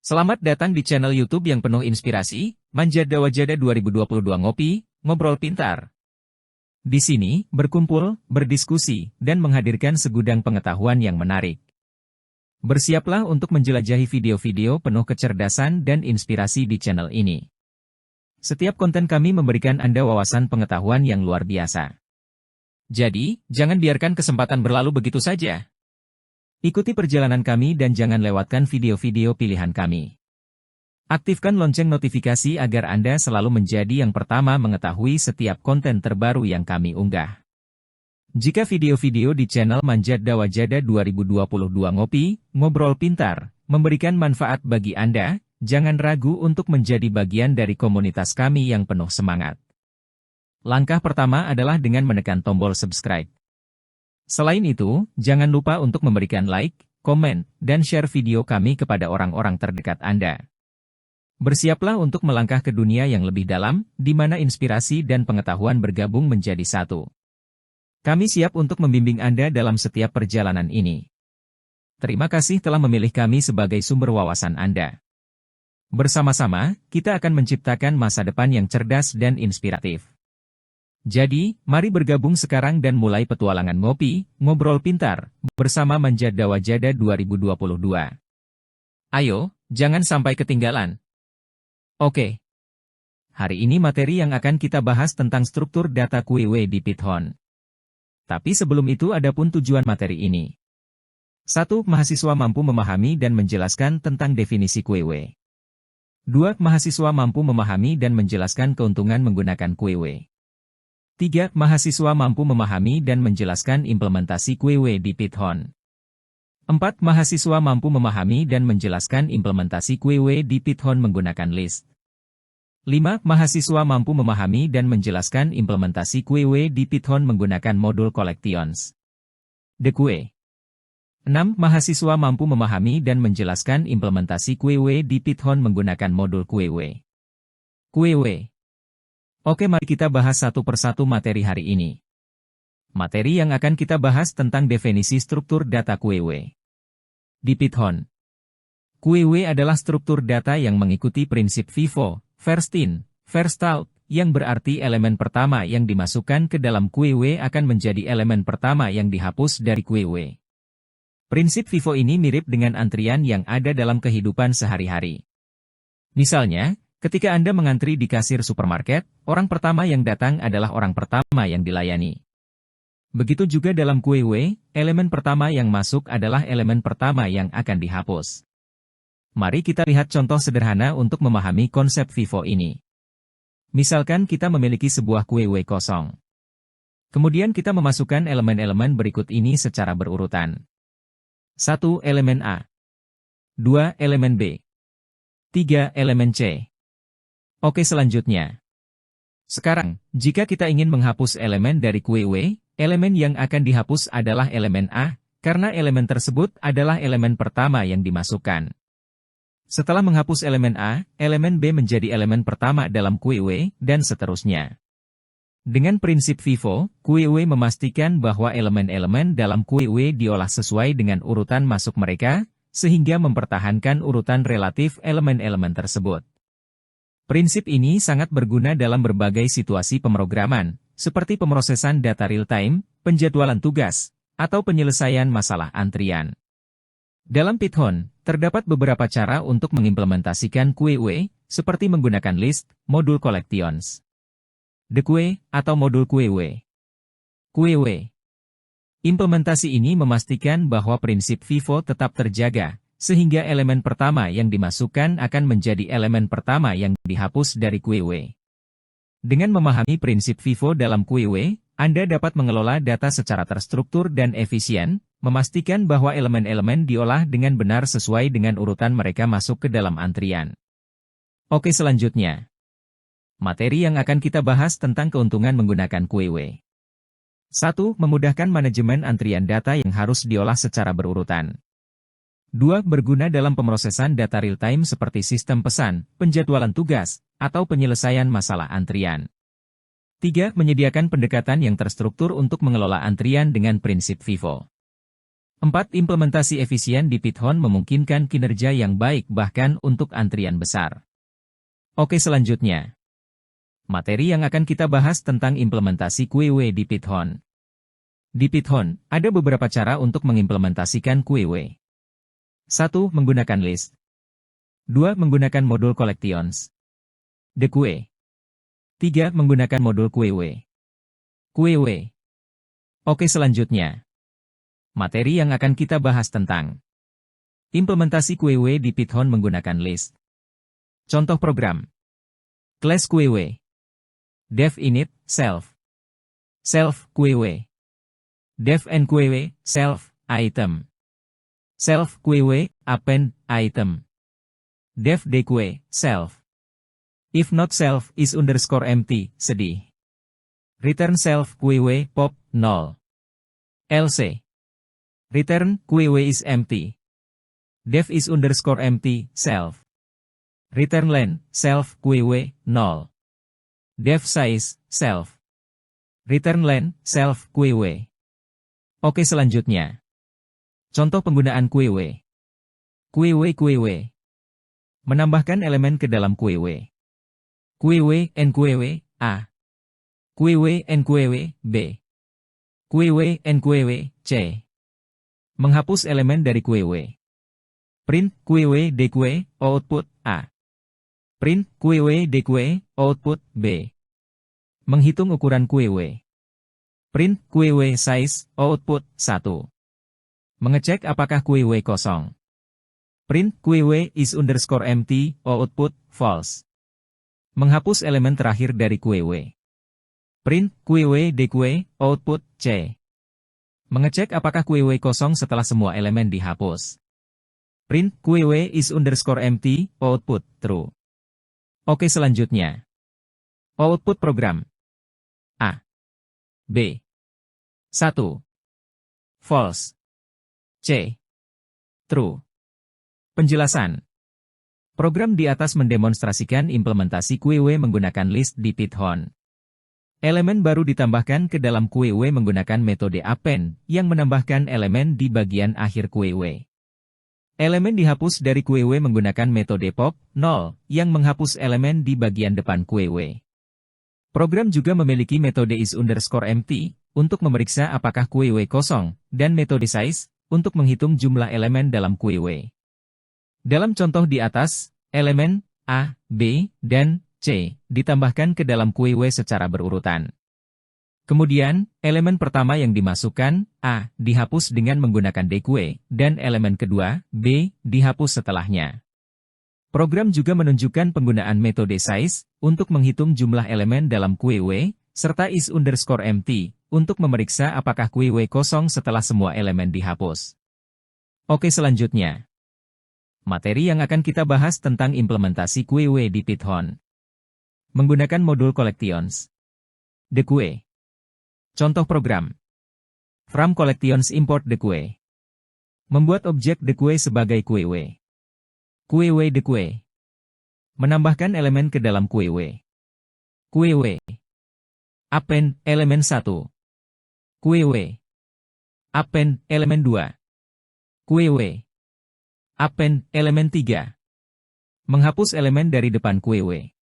Selamat datang di channel YouTube yang penuh inspirasi, Manjada Wajada 2022 Ngopi, Ngobrol Pintar. Di sini, berkumpul, berdiskusi, dan menghadirkan segudang pengetahuan yang menarik. Bersiaplah untuk menjelajahi video-video penuh kecerdasan dan inspirasi di channel ini. Setiap konten kami memberikan Anda wawasan pengetahuan yang luar biasa. Jadi, jangan biarkan kesempatan berlalu begitu saja. Ikuti perjalanan kami dan jangan lewatkan video-video pilihan kami. Aktifkan lonceng notifikasi agar Anda selalu menjadi yang pertama mengetahui setiap konten terbaru yang kami unggah. Jika video-video di channel Manjada Wajada 2022 Ngopi, Ngobrol Pintar, memberikan manfaat bagi Anda, jangan ragu untuk menjadi bagian dari komunitas kami yang penuh semangat. Langkah pertama adalah dengan menekan tombol subscribe. Selain itu, jangan lupa untuk memberikan like, komen, dan share video kami kepada orang-orang terdekat Anda. Bersiaplah untuk melangkah ke dunia yang lebih dalam, di mana inspirasi dan pengetahuan bergabung menjadi satu. Kami siap untuk membimbing Anda dalam setiap perjalanan ini. Terima kasih telah memilih kami sebagai sumber wawasan Anda. Bersama-sama, kita akan menciptakan masa depan yang cerdas dan inspiratif. Jadi, mari bergabung sekarang dan mulai petualangan ngopi, ngobrol pintar, bersama Manjada Wajada 2022. Ayo, jangan sampai ketinggalan. Oke. Hari ini materi yang akan kita bahas tentang struktur data QW di Python. Tapi sebelum itu adapun tujuan materi ini. 1. Mahasiswa mampu memahami dan menjelaskan tentang definisi QW. 2. Mahasiswa mampu memahami dan menjelaskan keuntungan menggunakan QW. 3. Mahasiswa mampu memahami dan menjelaskan implementasi QW di Python. 4. Mahasiswa mampu memahami dan menjelaskan implementasi QW di Python menggunakan list. 5. Mahasiswa mampu memahami dan menjelaskan implementasi QW di Python menggunakan modul collections. DQW. 6. Mahasiswa mampu memahami dan menjelaskan implementasi QW di Python menggunakan modul QW. QW. Oke, mari kita bahas satu persatu materi hari ini. Materi yang akan kita bahas tentang definisi struktur data QW. Di Python, QW adalah struktur data yang mengikuti prinsip FIFO, first in, first out, yang berarti elemen pertama yang dimasukkan ke dalam QW akan menjadi elemen pertama yang dihapus dari QW. Prinsip FIFO ini mirip dengan antrian yang ada dalam kehidupan sehari-hari. Misalnya, ketika Anda mengantri di kasir supermarket, orang pertama yang datang adalah orang pertama yang dilayani. Begitu juga dalam QW, elemen pertama yang masuk adalah elemen pertama yang akan dihapus. Mari kita lihat contoh sederhana untuk memahami konsep FIFO ini. Misalkan kita memiliki sebuah QW kosong. Kemudian kita memasukkan elemen-elemen berikut ini secara berurutan. 1. Elemen A. 2. Elemen B. 3. Elemen C. Oke, selanjutnya. Sekarang, jika kita ingin menghapus elemen dari QW, elemen yang akan dihapus adalah elemen A, karena elemen tersebut adalah elemen pertama yang dimasukkan. Setelah menghapus elemen A, elemen B menjadi elemen pertama dalam QW, dan seterusnya. Dengan prinsip FIFO, QW memastikan bahwa elemen-elemen dalam QW diolah sesuai dengan urutan masuk mereka, sehingga mempertahankan urutan relatif elemen-elemen tersebut. Prinsip ini sangat berguna dalam berbagai situasi pemrograman, seperti pemrosesan data real-time, penjadwalan tugas, atau penyelesaian masalah antrian. Dalam Python, terdapat beberapa cara untuk mengimplementasikan QW, seperti menggunakan list, modul collections, DQW, atau modul QW. QW. Implementasi ini memastikan bahwa prinsip FIFO tetap terjaga, sehingga elemen pertama yang dimasukkan akan menjadi elemen pertama yang dihapus dari QW. Dengan memahami prinsip FIFO dalam QW, Anda dapat mengelola data secara terstruktur dan efisien, memastikan bahwa elemen-elemen diolah dengan benar sesuai dengan urutan mereka masuk ke dalam antrian. Oke, selanjutnya. Materi yang akan kita bahas tentang keuntungan menggunakan QW. 1. Memudahkan manajemen antrian data yang harus diolah secara berurutan. 2. Berguna dalam pemrosesan data real-time seperti sistem pesan, penjadwalan tugas, atau penyelesaian masalah antrian. 3. Menyediakan pendekatan yang terstruktur untuk mengelola antrian dengan prinsip FIFO. 4. Implementasi efisien di Python memungkinkan kinerja yang baik bahkan untuk antrian besar. Oke, selanjutnya. Materi yang akan kita bahas tentang implementasi QW di Python. Di Python, ada beberapa cara untuk mengimplementasikan QW. 1. Menggunakan list. 2. Menggunakan modul collections. DQW. 3. Menggunakan modul QW. QW. Oke, selanjutnya. Materi yang akan kita bahas tentang implementasi QW di Python menggunakan list. Contoh program. Class QW. Def init, self. Self QW. Def end QW, self, item. Self QW, append, item. Def dqw, self. If not self is underscore empty, sedih. Return self QW, pop, null. Else. Return QW is empty. Def is underscore empty, self. Return len, self QW, null. Def size, self. Return len, self QW. Oke, selanjutnya. Contoh penggunaan QW. QW. Menambahkan elemen ke dalam QW. QW and QW, A. QW and QW, B. QW and QW, C. Menghapus elemen dari QW. Print QW dqw, output, A. Print QW dqw, output, B. Menghitung ukuran QW. Print QW size, output, 1. Mengecek apakah QW kosong. Print QW is underscore empty, output, false. Menghapus elemen terakhir dari QW. Print QW dqw, output, C. Mengecek apakah QW kosong setelah semua elemen dihapus. Print QW is underscore empty, output, true. Oke, selanjutnya. Output program. A. B. 1. False. C. True. Penjelasan. Program di atas mendemonstrasikan implementasi QW menggunakan list di Python. Elemen baru ditambahkan ke dalam QW menggunakan metode append yang menambahkan elemen di bagian akhir QW. Elemen dihapus dari QW menggunakan metode pop, null, yang menghapus elemen di bagian depan QW. Program juga memiliki metode is underscore empty, untuk memeriksa apakah QW kosong, dan metode size, untuk menghitung jumlah elemen dalam QW. Dalam contoh di atas, elemen A, B, dan C ditambahkan ke dalam QW secara berurutan. Kemudian, elemen pertama yang dimasukkan, A, dihapus dengan menggunakan dqw, dan elemen kedua, B, dihapus setelahnya. Program juga menunjukkan penggunaan metode size, untuk menghitung jumlah elemen dalam QW, serta is underscore empty, untuk memeriksa apakah QW kosong setelah semua elemen dihapus. Oke, selanjutnya. Materi yang akan kita bahas tentang implementasi QW di Python. Menggunakan modul collections. DQW. Contoh program. From collections import DQW. Membuat objek DQW sebagai QW. QW DQW. Menambahkan elemen ke dalam QW. QW. Append elemen 1. QW. Append elemen 2. QW. Append elemen 3. Menghapus elemen dari depan QW.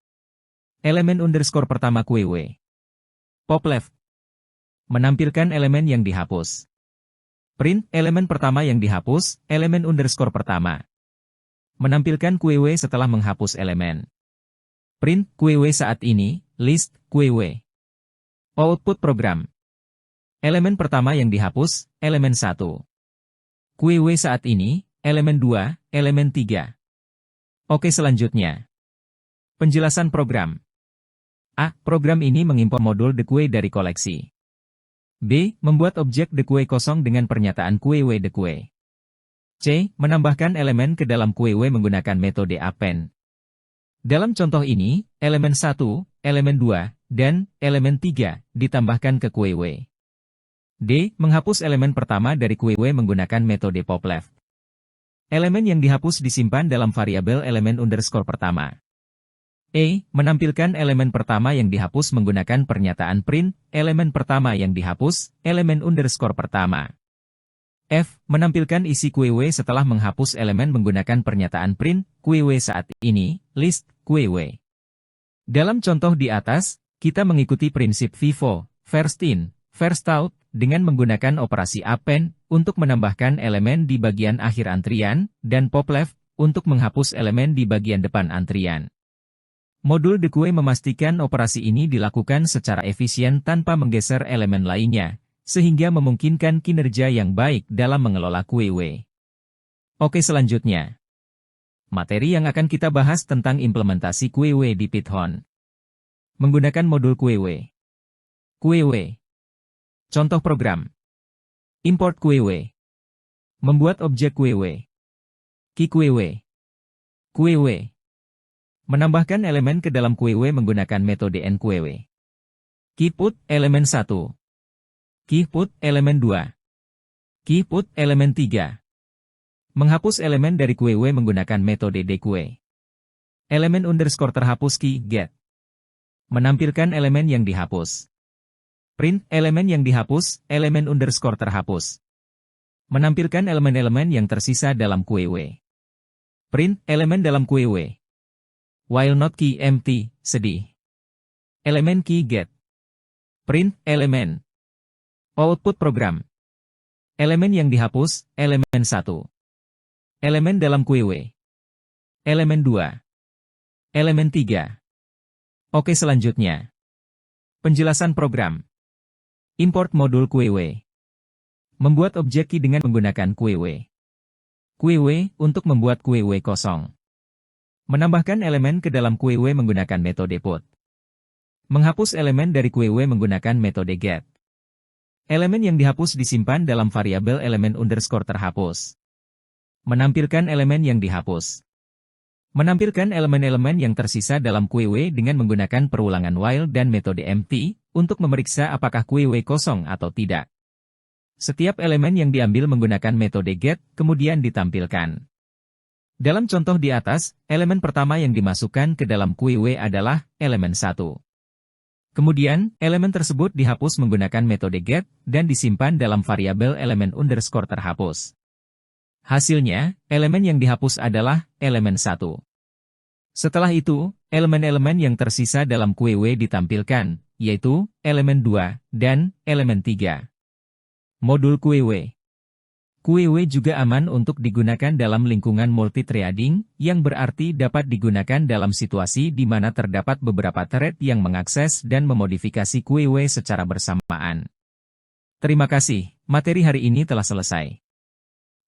Elemen underscore pertama QW. Pop left. Menampilkan elemen yang dihapus. Print elemen pertama yang dihapus, elemen underscore pertama. Menampilkan QW setelah menghapus elemen. Print QW saat ini, list QW. Output program. Elemen pertama yang dihapus, elemen 1. QW saat ini, elemen 2, elemen 3. Oke, selanjutnya. Penjelasan program. A. Program ini mengimpor modul DQW dari koleksi. B. Membuat objek DQW kosong dengan pernyataan QW DQW. C. Menambahkan elemen ke dalam QW menggunakan metode append. Dalam contoh ini, elemen 1, elemen 2, dan elemen 3 ditambahkan ke QW. D. Menghapus elemen pertama dari QW menggunakan metode pop left. Elemen yang dihapus disimpan dalam variabel elemen underscore pertama. E. Menampilkan elemen pertama yang dihapus menggunakan pernyataan print, elemen pertama yang dihapus, elemen underscore pertama. F. Menampilkan isi QW setelah menghapus elemen menggunakan pernyataan print, QW saat ini, list, QW. Dalam contoh di atas, kita mengikuti prinsip FIFO, first in, first out, dengan menggunakan operasi append, untuk menambahkan elemen di bagian akhir antrian, dan popleft, untuk menghapus elemen di bagian depan antrian. Modul DQW memastikan operasi ini dilakukan secara efisien tanpa menggeser elemen lainnya, sehingga memungkinkan kinerja yang baik dalam mengelola QW. Oke, selanjutnya. Materi yang akan kita bahas tentang implementasi QW di Python. Menggunakan modul QW. QW. Contoh program. Import QW. Membuat objek QW. Key QW. QW. Menambahkan elemen ke dalam QW menggunakan metode nQW. Key put elemen 1. Key put elemen 2. Key put elemen 3. Menghapus elemen dari QW menggunakan metode dqw. Elemen underscore terhapus key get. Menampilkan elemen yang dihapus. Print elemen yang dihapus, elemen underscore terhapus. Menampilkan elemen-elemen yang tersisa dalam QW. Print elemen dalam QW. While not key empty, sedih. Elemen key get. Print elemen. Output program. Elemen yang dihapus, elemen 1. Elemen dalam QW. Elemen 2. Elemen 3. Oke, selanjutnya. Penjelasan program. Import modul QW. Membuat objek key dengan menggunakan QW. QW untuk membuat QW kosong. Menambahkan elemen ke dalam QW menggunakan metode put. Menghapus elemen dari QW menggunakan metode get. Elemen yang dihapus disimpan dalam variabel elemen underscore terhapus. Menampilkan elemen yang dihapus. Menampilkan elemen-elemen yang tersisa dalam QW dengan menggunakan perulangan while dan metode empty, untuk memeriksa apakah QW kosong atau tidak. Setiap elemen yang diambil menggunakan metode get, kemudian ditampilkan. Dalam contoh di atas, elemen pertama yang dimasukkan ke dalam QW adalah elemen 1. Kemudian, elemen tersebut dihapus menggunakan metode get, dan disimpan dalam variabel elemen underscore terhapus. Hasilnya, elemen yang dihapus adalah elemen 1. Setelah itu, elemen-elemen yang tersisa dalam QW ditampilkan, yaitu elemen 2 dan elemen 3. Modul QW. QW juga aman untuk digunakan dalam lingkungan multithreading, yang berarti dapat digunakan dalam situasi di mana terdapat beberapa thread yang mengakses dan memodifikasi QW secara bersamaan. Terima kasih, materi hari ini telah selesai.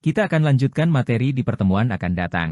Kita akan lanjutkan materi di pertemuan akan datang.